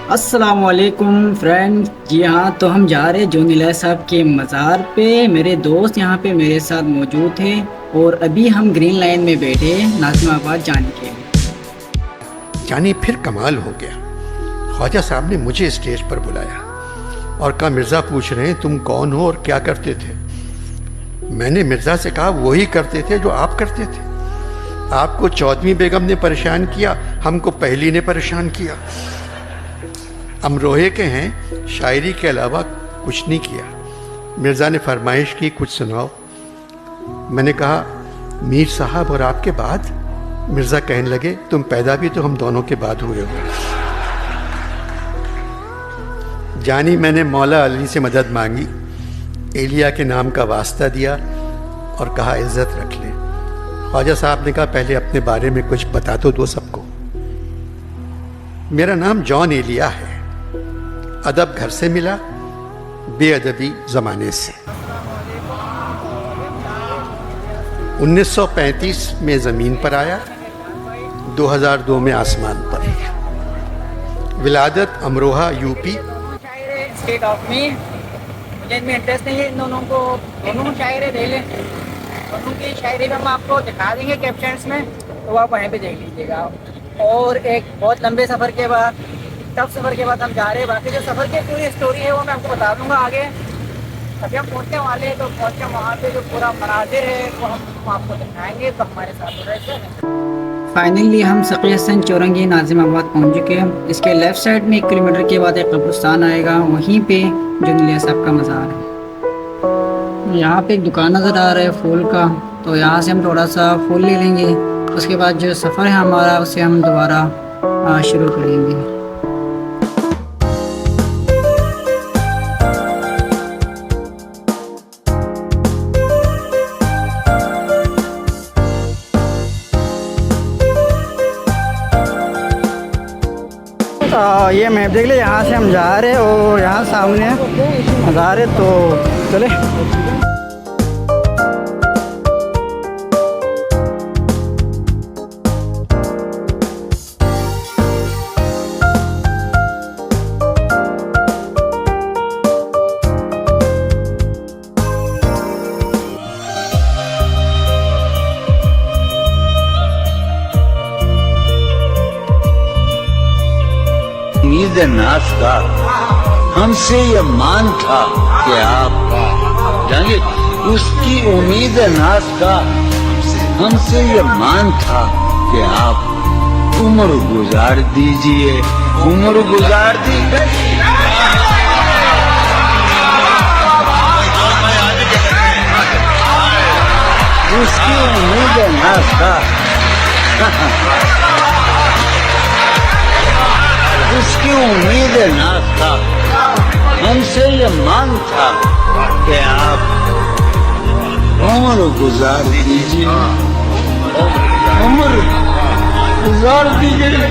अस्सलामुअलैकुम फ्रेंड। जी हाँ, तो हम जा रहे जून इलाही साहब के मज़ार पे। मेरे दोस्त यहाँ पे मेरे साथ मौजूद थे और अभी हम ग्रीन लाइन में बैठे हैं नाज़िमाबाद जाने के लिए। यानी फिर कमाल हो गया। ख्वाजा साहब ने मुझे स्टेज पर बुलाया और कहा, मिर्ज़ा पूछ रहे हैं तुम कौन हो और क्या करते थे। मैंने मिर्ज़ा से कहा, वही करते थे जो आप करते थे। आपको चौधरी बेगम ने परेशान किया, हमको पहली ने परेशान किया। अमरोहे के हैं, शायरी के अलावा कुछ नहीं किया। मिर्ज़ा ने फरमाइश की, कुछ सुनाओ। मैंने कहा, मीर साहब और आपके बाद। मिर्ज़ा कहने लगे, तुम पैदा भी तो हम दोनों के बाद हुए हो। जानी मैंने मौला अली से मदद मांगी, एलिया के नाम का वास्ता दिया और कहा, इज्जत रख ले। ख्वाजा साहब ने कहा, पहले अपने बारे में कुछ बता तो दो सबको। मेरा नाम जॉन एलिया है। अदब घर से मिला, बेअदबी जमाने से। 1935 में जमीन पर आया, 2002 में आसमान पर। विलादत Amroha UP. State of me, मुझे इनमें इंटरेस्ट नहीं है। इन दोनों को दोनों शायरी दे लें, दोनों की शायरी हम आपको दिखा देंगे कैप्शंस में, तो आप वहीं पे देख लीजिएगा। और एक बहुत लंबे सफ़र के बाद, टफ सफ़र के बाद हम जा रहे हैं। बाकी जो सफ़र की पूरी स्टोरी है वो मैं आपको बता दूंगा आगे। अभी हम पहुँचने वाले हैं, तो पहुँचने वहाँ पे जो पूरा मनाजिर है वो हम आपको दिखाएंगे, तो हमारे साथ हो रहे हैं। फाइनली हम सकी हसन चौरंगी नाज़िमाबाद पहुँच चुके हैं। इसके लेफ़्ट साइड में 1 किलोमीटर के बाद एक कब्रिस्तान आएगा, वहीं पे जून इलाही साहब का मज़ार है। यहाँ पे एक दुकान नज़र आ रहा है फूल का, तो यहाँ से हम थोड़ा सा फूल ले लेंगे। उसके बाद जो सफ़र है हमारा उसे हम दोबारा शुरू करेंगे। ये मैप देख ले, यहाँ से हम जा रहे हैं और यहाँ सामने मज़ार है, तो चले। उम्मीद नाश का हमसे ये मान था कि आप जानिए, उसकी उम्मीद नाश का हमसे ये मान था कि आप उम्र गुजार दीजिए, उम्र गुजार दीजिए। उसकी उम्मीद नाश का उसकी उम्मीद ना था, हमसे ये मान था कि आप उम्र गुजार दीजिए, उम्र गुजार दीजिए।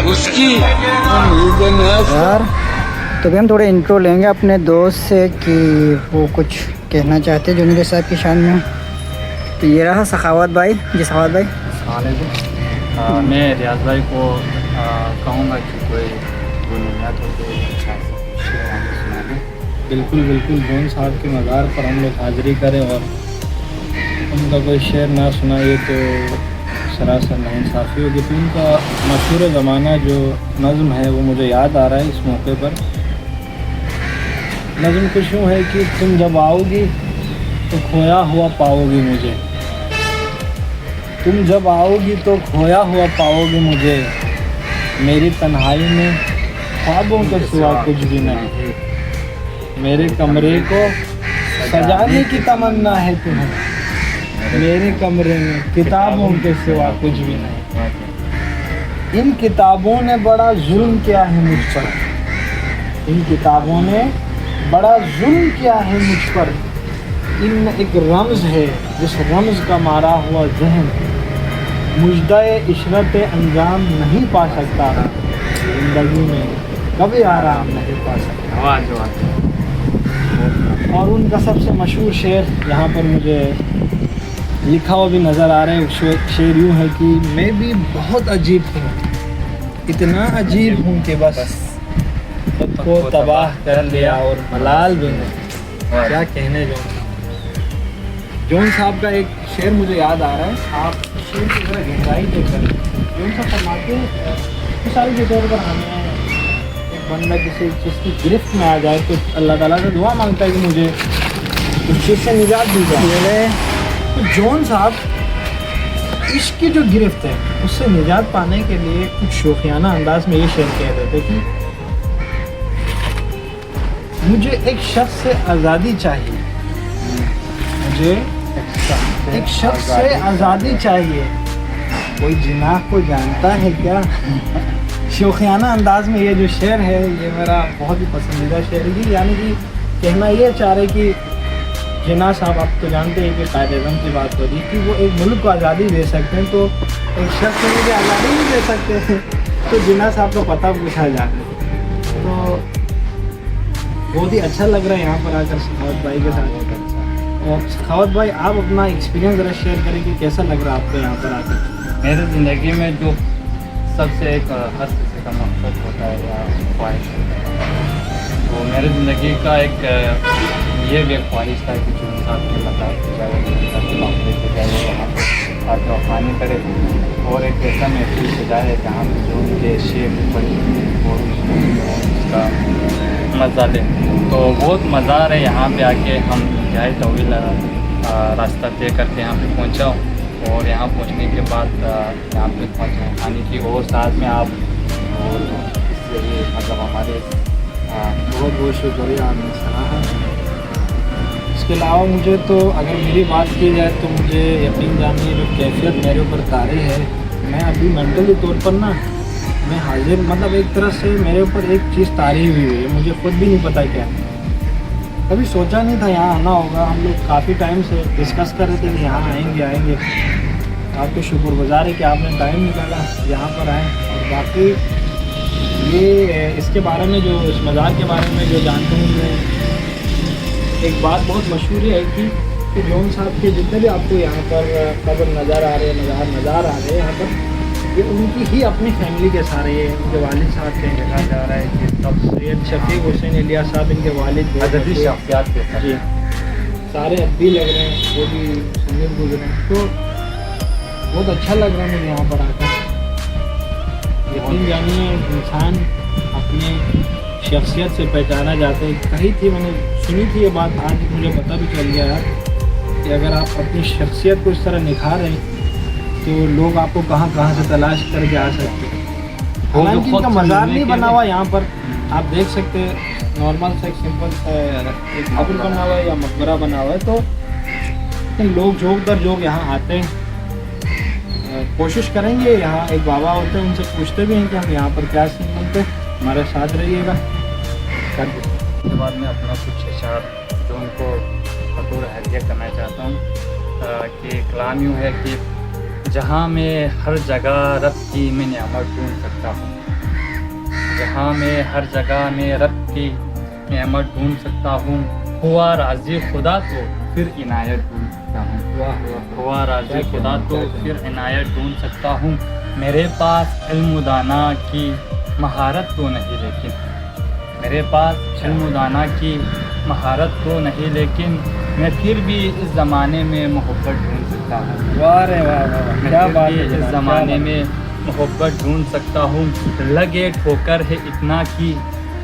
उसकी उम्मीद ना था। तो भी हम थोड़े इंट्रो लेंगे अपने दोस्त से कि वो कुछ कहना चाहते हैं जून इलाही साहब की शान में। तो ये रहा सखावत भाई। जी सखावत भाई। मैं रियाज भाई को कहूँगा कि कोई बुनियाद हो तो अच्छा सुना दें। बिल्कुल जून साहब के मज़ार पर हम लोग हाज़िरी करें और उनका कोई शेर ना सुनाइए तो सरासर नाइंसाफ़ी होगी। तो उनका मशहूर ज़माना जो नज़्म है वो मुझे याद आ रहा है इस मौके पर। नज़्म कुछ यूँ है कि तुम जब आओगी तो खोया हुआ पाओगी मुझे, तुम जब आओगी तो खोया हुआ पाओगे मुझे, मेरी तन्हाई में ख्वाबों के सिवा कुछ भी नहीं, मेरे कमरे को सजाने की तमन्ना है तुम्हें, मेरे कमरे में किताबों के सिवा कुछ भी नहीं। इन किताबों ने बड़ा जुल्म किया है मुझ पर, इन किताबों ने बड़ा जुल्म किया है मुझ पर। इनमें एक रमज़ है जिस रमज़ का मारा हुआ जहन मुजदाए इशरत अंजाम नहीं पा सकता, ज़िंदगी में कभी आराम नहीं पा सकता। और उनका सबसे मशहूर शेर यहाँ पर मुझे लिखा हुआ भी नज़र आ रहा है। शेर यूँ है कि मैं भी बहुत अजीब हूँ, इतना अजीब हूँ कि बस खुद को तबाह कर लिया और मलाल भी नहीं। क्या कहने जॉन साहब का एक शेर मुझे याद आ रहा है। आप शेर की तरह गहराई देखकर जॉन साहब फरमाते हैं, मिसाल के तौर पर हमें एक बंदा किसी चीज़ की गिरफ्त में आ जाए तो अल्लाह ताला से दुआ मांगता है कि मुझे उस चीज़ से निजात दी जाए। तो जॉन साहब इश्क की जो गिरफ्त है उससे निजात पाने के लिए कुछ शौकियाना अंदाज में ये शेर कह रहे थे कि मुझे एक शख्स से आज़ादी चाहिए, मुझे एक शख्स से आज़ादी चाहिए, कोई जिनाह को जानता है क्या। शौकियाना अंदाज में ये जो शेर है ये मेरा बहुत ही पसंदीदा शेर है। यानी कि कहना ये चाह रहे कि जिन्ना साहब आप तो जानते हैं कि कायदे-ए-आज़म की बात हो रही कि वो एक मुल्क को आज़ादी दे सकते हैं, तो एक शख्स को मुझे आज़ादी नहीं दे सकते हैं। तो जिन्ना साहब का पता पूछा जा रहा है। तो बहुत ही अच्छा लग रहा है यहाँ पर आकर सखावत भाई के साथ। और सखावत भाई आप अपना एक्सपीरियंस ज़रा शेयर करें कि कैसा लग रहा है आपको यहाँ पर आकर। मेरी ज़िंदगी में जो सबसे एक हर किसी का मकसद होता है या ख्वाहिश होता है, तो मेरी ज़िंदगी का एक ये भी एक ख्वाहिश था कि जो इंसान के मतलब जाए वहाँ पर आप रवानी करे और एक ऐसा महसूस हो जाए जहाँ पर जो उनके शेर पड़ी और उसका मज़ा लें। तो बहुत मज़ा आ रहा है यहाँ पे आके। हम इंतहाई तवील रास्ता तय करके यहाँ पे पहुँचा और यहाँ पहुँचने के बाद यहाँ पे पहुँचे खाने की और साथ में आप और इसलिए मतलब हमारे बहुत बहुत शुक्रिया आपने सराहा। इसके अलावा मुझे तो अगर मेरी बात की जाए तो मुझे यकीन जानिए जो कैफियत मेरे ऊपर तारी है, मैं अभी मेंटली तौर पर ना मैं हाजिर मतलब एक तरह से मेरे ऊपर एक चीज़ तारी हुई है, मुझे खुद भी नहीं पता क्या। कभी सोचा नहीं था यहाँ आना होगा। हम लोग काफ़ी टाइम से डिस्कस कर रहे थे कि यहाँ आएंगे। आपके शुक्रगुजार है कि आपने टाइम निकाला यहाँ पर आए। और बाकी ये इसके बारे में जो इस मज़ार के बारे में जो जानता हूँ मैं, एक बात बहुत मशहूर है कि जॉन साहब के जितने भी आपको यहाँ पर कब्र नज़र आ रहे हैं, नज़ार आ रहे हैं यहाँ पर, ये उनकी ही अपनी फैमिली के सारे हैं। उनके वालिद साहब के कहा जा रहा है कि सब सैयद शफीक हुसैन इलियास साहब इनके वालिद अदबी शख्सियत के साथ जी सारे अब भी लग रहे हैं, वो भी सुनील गुजरे। तो बहुत अच्छा लग रहा है मुझे यहाँ पर आकर। यकीन जानिए इंसान अपने शख्सियत से पहचाना जाता है। कही थी मैंने सुनी थी ये बात, आज मुझे पता भी चल गया है कि अगर आप अपनी शख्सियत को इस तरह निखार रहे हैं तो लोग आपको कहाँ से तलाश करके आ सकते हैं। हालांकि इनका मज़ार नहीं बना हुआ यहाँ पर, आप देख सकते हैं नॉर्मल सा एक सिंपल सा एक कब्र बना हुआ है या मकबरा बना हुआ है। तो लोग जोग दर जोग यहाँ आते हैं, कोशिश करेंगे। यहाँ एक बाबा होते हैं, उनसे पूछते भी हैं कि हम यहाँ पर क्या सीन बनते हैं। हमारे साथ रहिएगा। उसके बाद में अपना कुछ इशार जो उनको बतौर हदिया करना चाहता हूँ कि कलाम यूँ है कि जहाँ मैं हर जगह रब की मैं नेमत ढूंढ सकता हूँ, जहाँ मैं हर जगह में रब की नेमत ढूंढ सकता हूँ, हुआ राज़ी खुदा तो फिर इनायत ढूंढ सकता हूँ, हुआ राज़ी खुदा तो फिर इनायत ढूंढ सकता हूँ। मेरे पास इल्म दाना की महारत तो नहीं लेकिन, मेरे पास इल्म दाना की महारत तो नहीं लेकिन मैं फिर भी इस ज़माने में मोहब्बत ढूंढ सकता हूँ। वाह वाह, क्या बात है। इस ज़माने में मोहब्बत ढूंढ सकता हूँ। लगे ठोकर है इतना कि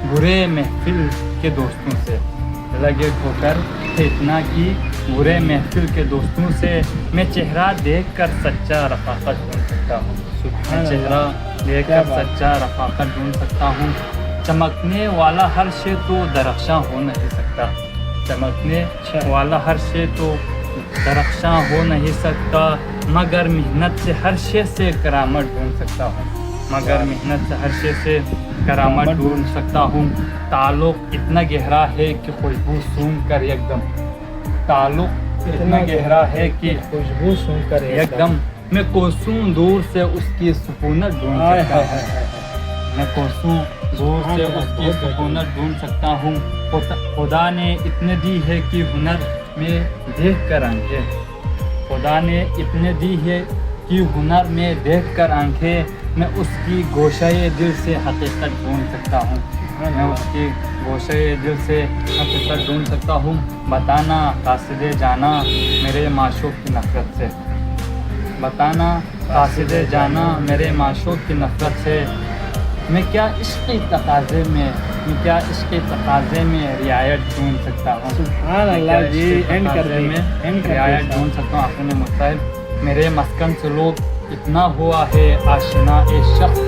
बुरे महफिल के दोस्तों से, लगे ठोकर है इतना कि बुरे महफिल के दोस्तों से मैं चेहरा देखकर सच्चा रफ़ाक़त ढूंढ सकता हूँ, मैं चेहरा देखकर सच्चा रफ़ाक़त ढूंढ सकता हूँ। चमकने वाला हर शे तो दरख्शां हो नहीं सकता, चमकने वाला हर शे तो दरख्शां हो नहीं सकता, मगर मेहनत से हर शे से करामत ढूंढ सकता हूँ, मगर मेहनत से हर शे से करामत ढूंढ सकता हूँ। ताल्लुक़ इतना गहरा है कि खुशबू सूंघ कर एकदम, ताल्लुक़ इतना गहरा है कि खुशबू सूंघ कर एकदम मैं कोसों दूर से उसकी सुकूनत ढूंढ सकता हूँ, मैं कोसों दूर से उसकी सुकूनत ढूंढ सकता हूँ। खुदा ने इतने दी है कि हुनर में देख कर आंखें, खुदा ने इतने दी है कि हुनर में देख कर आंखें, मैं उसकी गोशाए दिल से हकीकत ढूंढ सकता हूँ। मैं उसकी गोशाए दिल से हकीकत ढूंढ सकता हूँ। बताना कासिदे जाना मेरे माशूक की नफ़रत से, बताना कासिदे जाना मेरे माशूक की नफ़रत से। मैं क्या इश्क़ तकाज़े में, मैं क्या इश्क़ तकाज़े में रियायत ढूंढ सकता हूँ। सुभान मैं अल्लाह क्या जी, इश्क़ एंड कर तकाज़े दे, में एंड कर दे रियायत साहब। ढूंढ सकता हूँ। आखिर में मुस्तैब मेरे मस्कन से लोग इतना हुआ है आशना ए शख्स